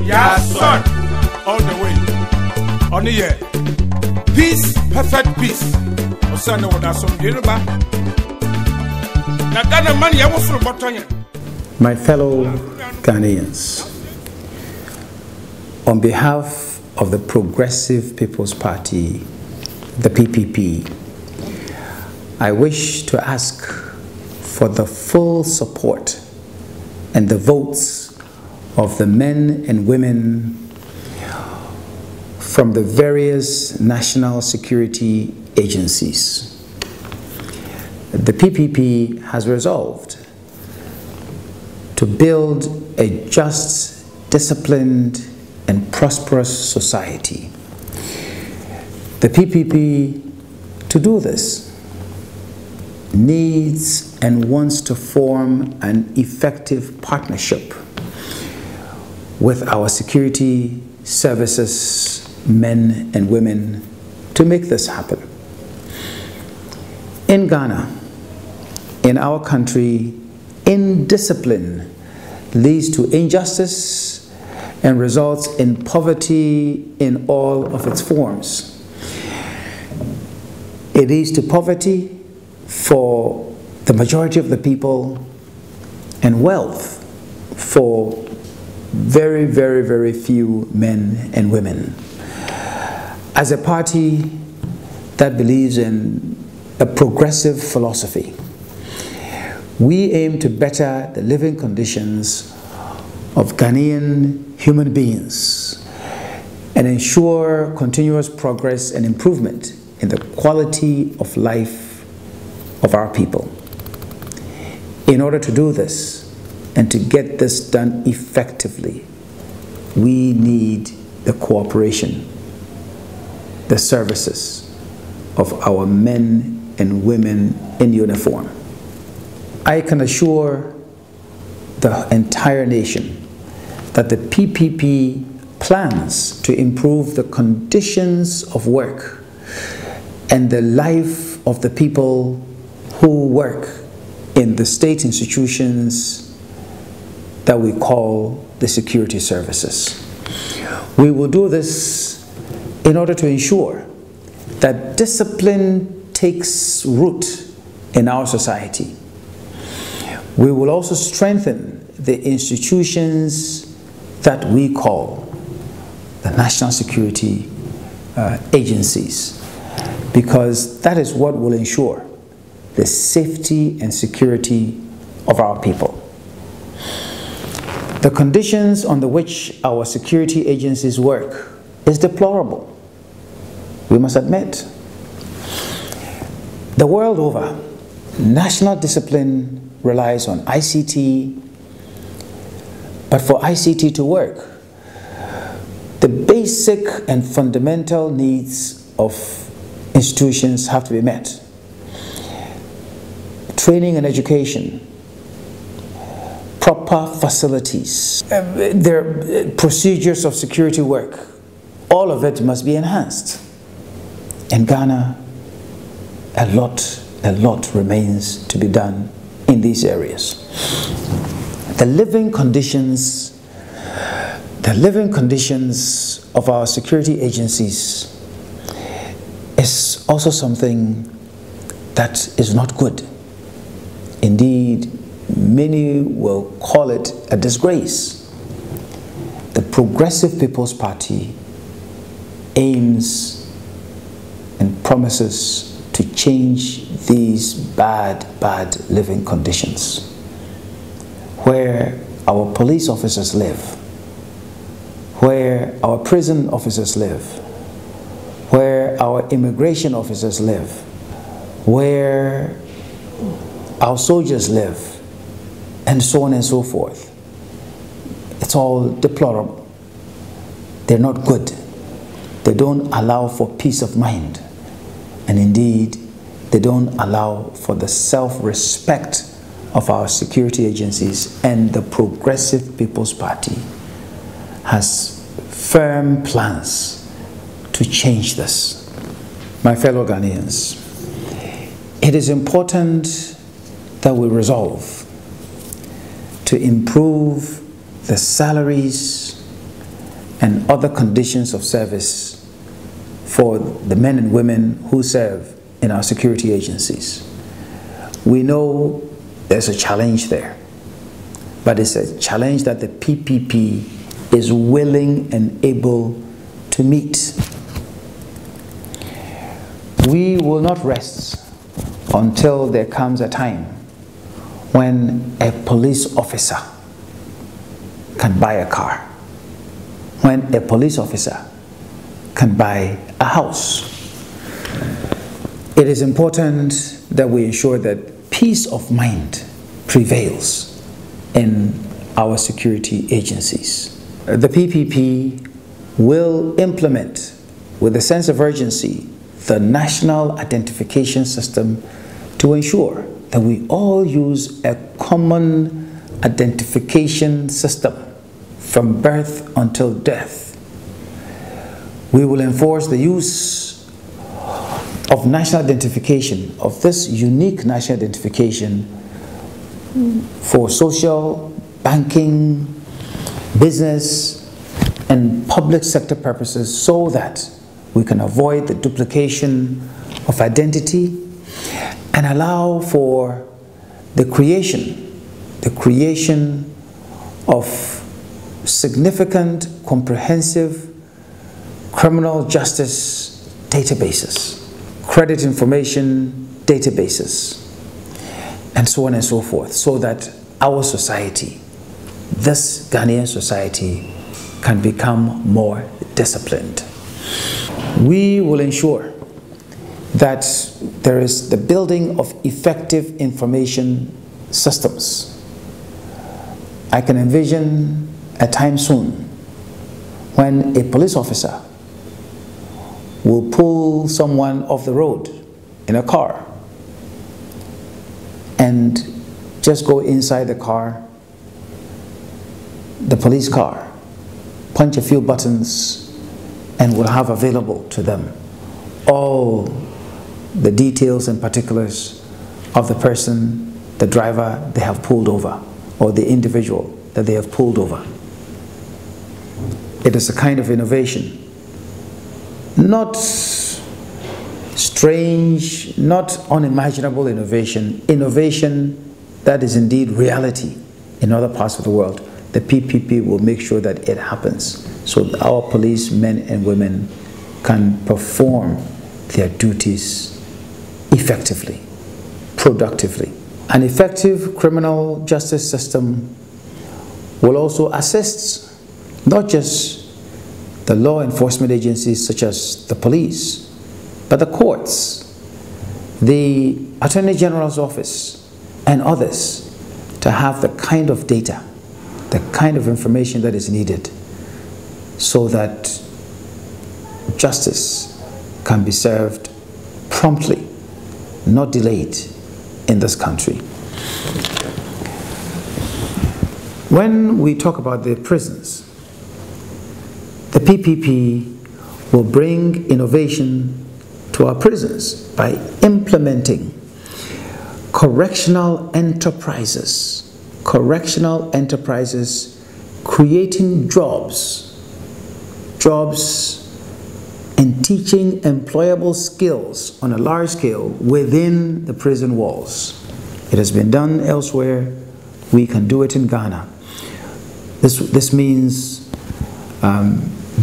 Yeah, son. All the way. On the year. Peace, perfect peace. Osana wada some Yoruba. Na Ghana man ya wofro botonya. My fellow Ghanaians, on behalf of the Progressive People's Party, the PPP, I wish to ask for the full support and the votes of the men and women from the various national security agencies. The PPP has resolved to build a just, disciplined, and prosperous society. The PPP, to do this, needs and wants to form an effective partnership with our security services men and women to make this happen. In Ghana, in our country, indiscipline leads to injustice and results in poverty in all of its forms. It leads to poverty for the majority of the people and wealth for very, very, very few men and women. As a party that believes in a progressive philosophy, we aim to better the living conditions of Ghanaian human beings and ensure continuous progress and improvement in the quality of life of our people. In order to do this and to get this done effectively, we need the cooperation, the services of our men and women in uniform. I can assure the entire nation that the PPP plans to improve the conditions of work and the life of the people who work in the state institutions that we call the security services. We will do this in order to ensure that discipline takes root in our society. We will also strengthen the institutions that we call the national security agencies, because that is what will ensure the safety and security of our people. The conditions under which our security agencies work is deplorable, we must admit. The world over, national discipline relies on ICT, but for ICT to work, the basic and fundamental needs of institutions have to be met. Training and education, proper facilities, their procedures of security work, all of it must be enhanced. In Ghana, a lot remains to be done in these areas. The living conditions of our security agencies is also something that is not good. Indeed, many will call it a disgrace. The Progressive People's Party aims and promises to change these bad living conditions, where our police officers live, where our prison officers live, where our immigration officers live, where our soldiers live, and so on and so forth. It's all deplorable. They're not good. They don't allow for peace of mind. And indeed, they don't allow for the self-respect of our security agencies, and the Progressive People's Party has firm plans to change this. My fellow Ghanaians, it is important that we resolve to improve the salaries and other conditions of service for the men and women who serve in our security agencies. We know there's a challenge there, but it's a challenge that the PPP is willing and able to meet. We will not rest until there comes a time when a police officer can buy a car, when a police officer can buy a house. It is important that we ensure that peace of mind prevails in our security agencies. The PPP will implement with a sense of urgency the National Identification System to ensure that we all use a common identification system from birth until death. We will enforce the use of national identification, of this unique national identification for social, banking, business, and public sector purposes so that we can avoid the duplication of identity and allow for the creation of significant, comprehensive criminal justice databases, credit information databases, and so on and so forth, so that our society, this Ghanaian society, can become more disciplined. We will ensure that there is the building of effective information systems. I can envision a time soon when a police officer will pull someone off the road in a car and just go inside the car, the police car, punch a few buttons, and will have available to them all the details and particulars of the person, the driver they have pulled over, or the individual that they have pulled over. It is a kind of innovation, not strange, not unimaginable innovation, innovation that is indeed reality in other parts of the world. The PPP will make sure that it happens so that our police men and women can perform their duties effectively, productively. An effective criminal justice system will also assist not just the law enforcement agencies such as the police, but the courts, the Attorney General's office, and others to have the kind of data, the kind of information that is needed so that justice can be served promptly, not delayed in this country. When we talk about the prisons, the PPP will bring innovation to our prisons by implementing correctional enterprises creating jobs and teaching employable skills on a large scale within the prison walls. It has been done elsewhere. We can do it in Ghana. This means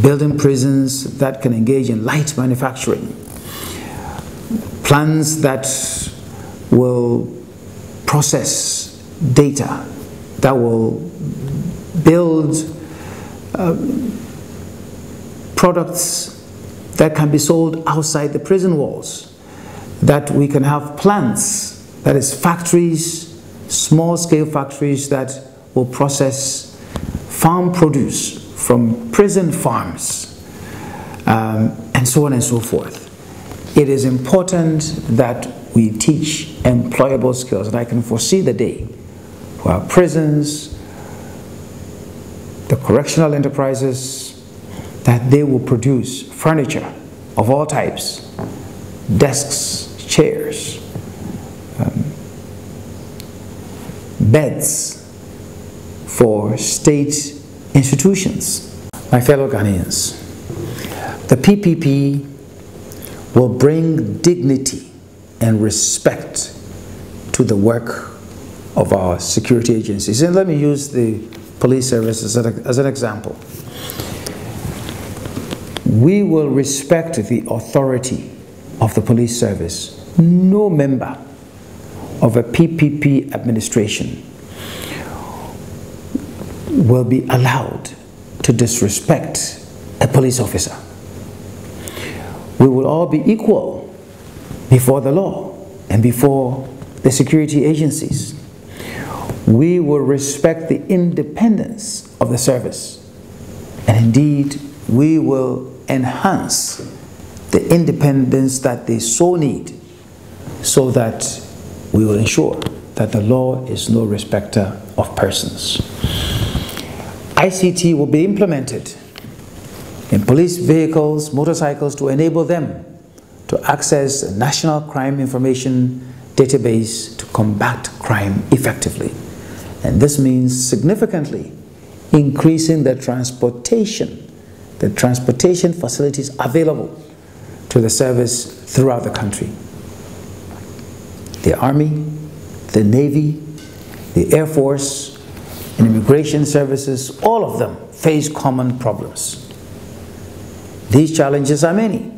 building prisons that can engage in light manufacturing, plans that will process data, that will build products that can be sold outside the prison walls, that we can have plants, that is factories, small-scale factories that will process farm produce from prison farms, and so on and so forth. It is important that we teach employable skills, and I can foresee the day where our prisons, the correctional enterprises, that they will produce furniture of all types, desks, chairs, beds for state institutions. My fellow Ghanaians, the PPP will bring dignity and respect to the work of our security agencies. And let me use the police service as an example. We will respect the authority of the police service. No member of a PPP administration will be allowed to disrespect a police officer. We will all be equal before the law and before the security agencies. We will respect the independence of the service, and indeed we will enhance the independence that they so need, so that we will ensure that the law is no respecter of persons. ICT will be implemented in police vehicles, motorcycles, to enable them to access the National Crime Information Database to combat crime effectively. And this means significantly increasing the transportation facilities available to the service throughout the country. The Army, the Navy, the Air Force, and immigration services, all of them face common problems. These challenges are many.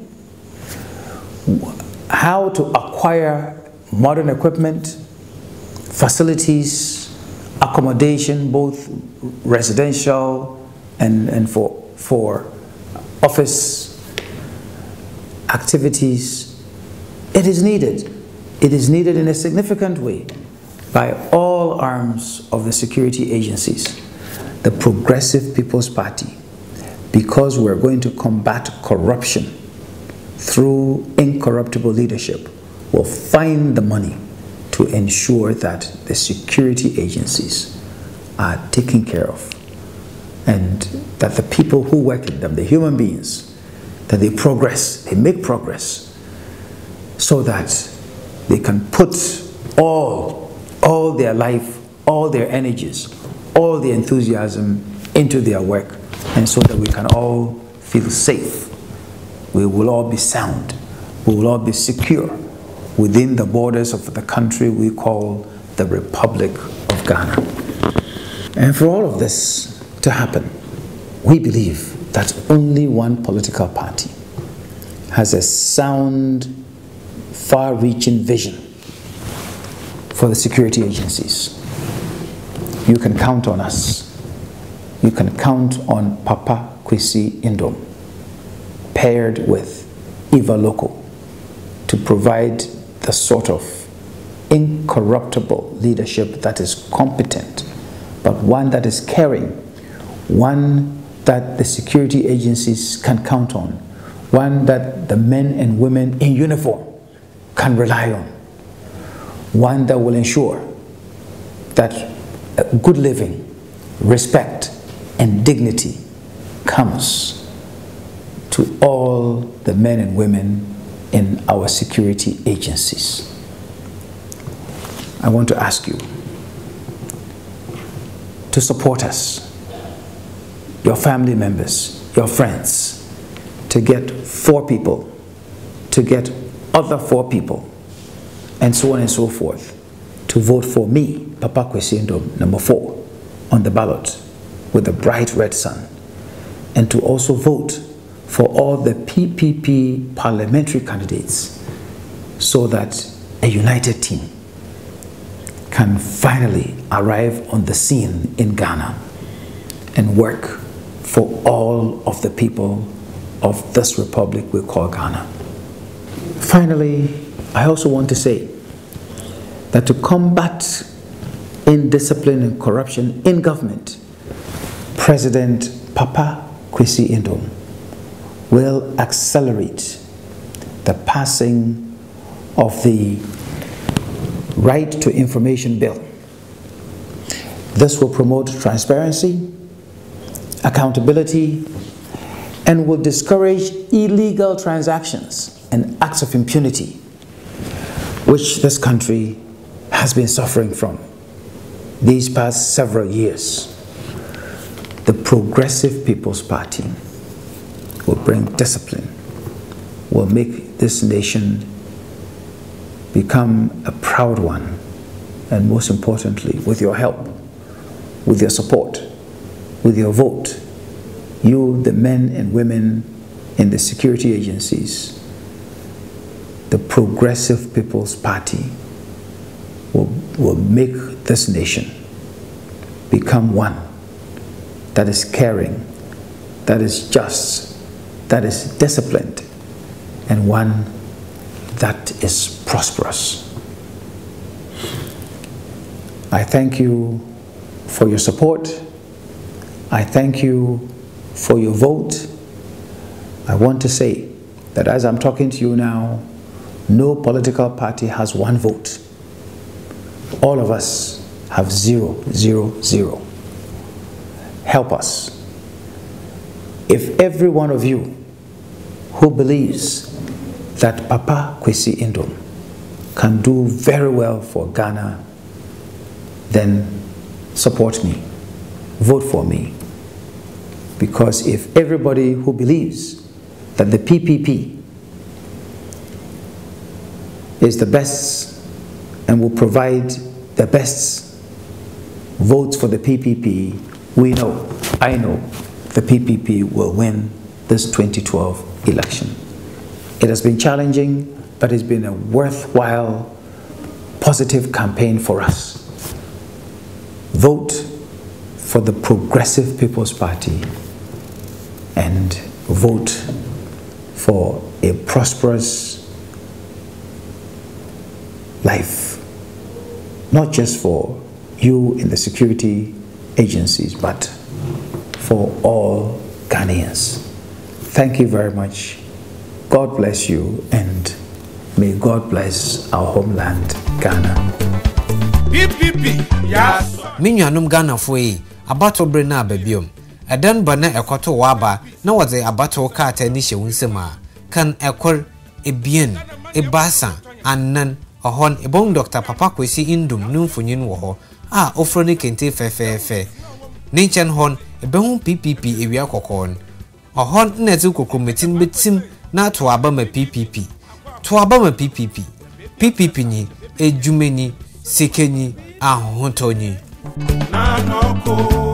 How to acquire modern equipment, facilities, accommodation, both residential and for office activities. It is needed. It is needed in a significant way by all arms of the security agencies. The Progressive People's Party, because we're going to combat corruption through incorruptible leadership, will find the money to ensure that the security agencies are taken care of, and that the people who work in them, the human beings, that they progress, they make progress, so that they can put all their life, all their energies, all their enthusiasm into their work, and so that we can all feel safe. We will all be sound. We will all be secure within the borders of the country we call the Republic of Ghana. And for all of this to happen, we believe that only one political party has a sound, far-reaching vision for the security agencies. You can count on us. You can count on Papa Kwesi Nduom, paired with Eva Loco, to provide the sort of incorruptible leadership that is competent, but one that is caring, one that the security agencies can count on, one that the men and women in uniform can rely on, one that will ensure that good living, respect, and dignity comes to all the men and women in our security agencies. I want to ask you to support us, your family members, your friends, to get 4 people, to get other 4 people, and so on and so forth, to vote for me, Papa Kwesi Nduom, number 4, on the ballot with a bright red sun, and to also vote for all the PPP parliamentary candidates, so that a united team can finally arrive on the scene in Ghana and work for all of the people of this republic we call Ghana. Finally, I also want to say that to combat indiscipline and corruption in government, President Papa Kwesi Nduom will accelerate the passing of the Right to Information Bill. This will promote transparency, accountability, and will discourage illegal transactions and acts of impunity, which this country has been suffering from these past several years. The Progressive People's Party will bring discipline, will make this nation become a proud one, and most importantly, with your help, with your support, with your vote, you, the men and women in the security agencies, the Progressive People's Party will make this nation become one that is caring, that is just, that is disciplined, and one that is prosperous. I thank you for your support. I thank you for your vote. I want to say that as I'm talking to you now, no political party has one vote. All of us have 0, 0, 0. Help us. If every one of you who believes that Papa Kwesi Nduom can do very well for Ghana, then support me, vote for me. Because if everybody who believes that the PPP is the best and will provide the best votes for the PPP, we know, I know, the PPP will win this 2012 election. It has been challenging, but it's been a worthwhile, positive campaign for us. Vote for the Progressive People's Party and vote for a prosperous life, not just for you in the security agencies, but for all Ghanaians. Thank you very much. God bless you, and may God bless our homeland, Ghana. PPP, yes. Minyanum Ghana foi abato bre na babiom. Edan ba na ekoto waba na wode abato kata ni hye wunsema kan ekor ebien ebasa anan ohon ebon Dr. Papa Kwesi Nduom numfunyin wo ho a ofro ne kente fefefe ninchen hon ebehun PPP ewia kokon ohon na ezi kokometin betim na to abama PPP to abama PPP ni ejumeni sekeni ahontoni Na no ko